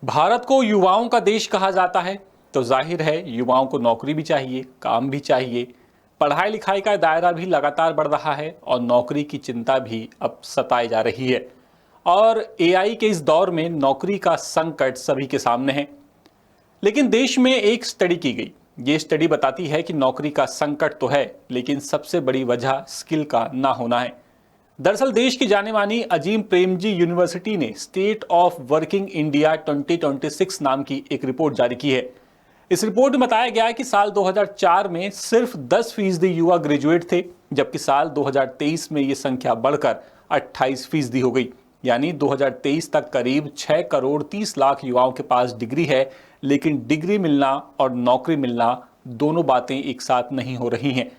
भारत को युवाओं का देश कहा जाता है, तो जाहिर है युवाओं को नौकरी भी चाहिए, काम भी चाहिए। पढ़ाई लिखाई का दायरा भी लगातार बढ़ रहा है और नौकरी की चिंता भी अब सताई जा रही है। और एआई के इस दौर में नौकरी का संकट सभी के सामने है। लेकिन देश में एक स्टडी की गई। ये स्टडी बताती है कि नौकरी का संकट तो है, लेकिन सबसे बड़ी वजह स्किल का ना होना है। दरअसल देश की जाने मानी अजीम प्रेमजी यूनिवर्सिटी ने स्टेट ऑफ वर्किंग इंडिया 2026 नाम की एक रिपोर्ट जारी की है। इस रिपोर्ट में बताया गया है कि साल 2004 में सिर्फ 10% युवा ग्रेजुएट थे, जबकि साल 2023 में ये संख्या बढ़कर 28% हो गई। यानी 2023 तक करीब 6 करोड़ 30 लाख युवाओं के पास डिग्री है, लेकिन डिग्री मिलना और नौकरी मिलना दोनों बातें एक साथ नहीं हो रही हैं।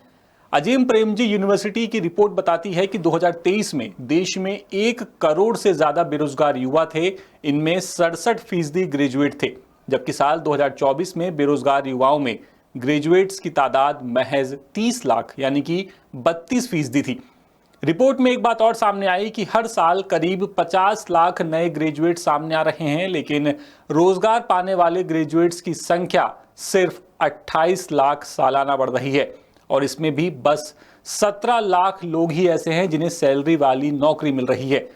अजीम प्रेमजी यूनिवर्सिटी की रिपोर्ट बताती है कि 2023 में देश में 1 करोड़ से ज्यादा बेरोजगार युवा थे। इनमें 67% ग्रेजुएट थे, जबकि साल 2024 में बेरोजगार युवाओं में ग्रेजुएट्स की तादाद महज 30 लाख यानी कि 32% थी। रिपोर्ट में एक बात और सामने आई कि हर साल करीब 50 लाख नए ग्रेजुएट सामने आ रहे हैं, लेकिन रोजगार पाने वाले ग्रेजुएट्स की संख्या सिर्फ 28 लाख सालाना बढ़ रही है। और इसमें भी बस 17 लाख लोग ही ऐसे हैं जिन्हें सैलरी वाली नौकरी मिल रही है।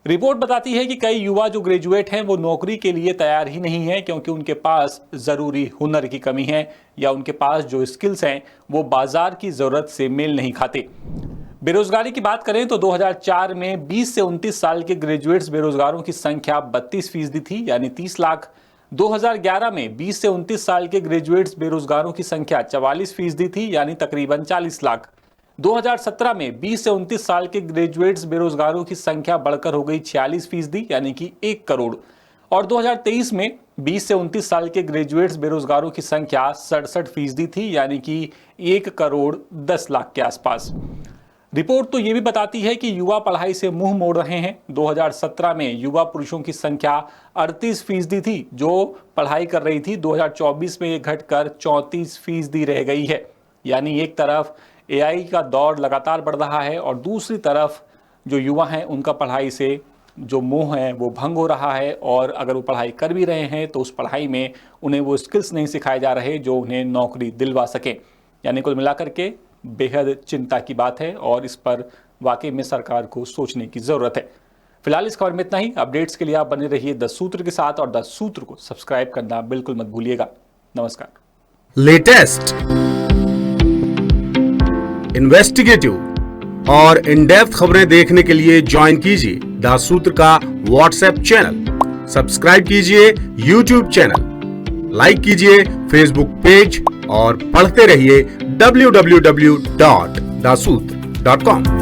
रिपोर्ट बताती है कि कई युवा जो ग्रेजुएट हैं वो नौकरी के लिए तैयार ही नहीं है, क्योंकि उनके पास जरूरी हुनर की कमी है या उनके पास जो स्किल्स हैं वो बाजार की जरूरत से मेल नहीं खाते। बेरोजगारी की बात करें तो 2004 में 20 से 29 साल के ग्रेजुएट्स बेरोजगारों की संख्या 32% थी, यानी 30 लाख। 2011 में 20 से 29 साल के ग्रेजुएट्स बेरोजगारों की संख्या 44% थी, यानी तकरीबन 40 लाख। 2017 में 20 से 29 साल के ग्रेजुएट्स बेरोजगारों की संख्या बढ़कर हो गई 46%, यानी कि 1 करोड़। और 2023 में 20 से 29 साल के ग्रेजुएट्स बेरोजगारों की संख्या 67% थी, यानी कि 1 करोड़ 10 लाख के आसपास। रिपोर्ट तो ये भी बताती है कि युवा पढ़ाई से मुंह मोड़ रहे हैं। 2017 में युवा पुरुषों की संख्या 38% थी जो पढ़ाई कर रही थी। 2024 में ये घटकर 34% रह गई है। यानी एक तरफ एआई का दौर लगातार बढ़ रहा है और दूसरी तरफ जो युवा हैं उनका पढ़ाई से जो मोह है वो भंग हो रहा है। और अगर वो पढ़ाई कर भी रहे हैं तो उस पढ़ाई में उन्हें वो स्किल्स नहीं सिखाए जा रहे जो उन्हें नौकरी दिलवा सकें। यानी कुल मिलाकर के बेहद चिंता की बात है और इस पर वाकई में सरकार को सोचने की जरूरत है। फिलहाल इस खबर में इतना ही। अपडेट्स के लिए आप बने रहिए 10 सूत्र के साथ और 10 सूत्र को सब्सक्राइब करना बिल्कुल मत भूलिएगा। नमस्कार। लेटेस्ट, इन्वेस्टिगेटिव और इन डेप्थ खबरें देखने के लिए ज्वाइन कीजिए 10 सूत्र का व्हाट्सएप चैनल, सब्सक्राइब कीजिए यूट्यूब चैनल, लाइक कीजिए फेसबुक पेज और पढ़ते रहिए www.dasootra.com।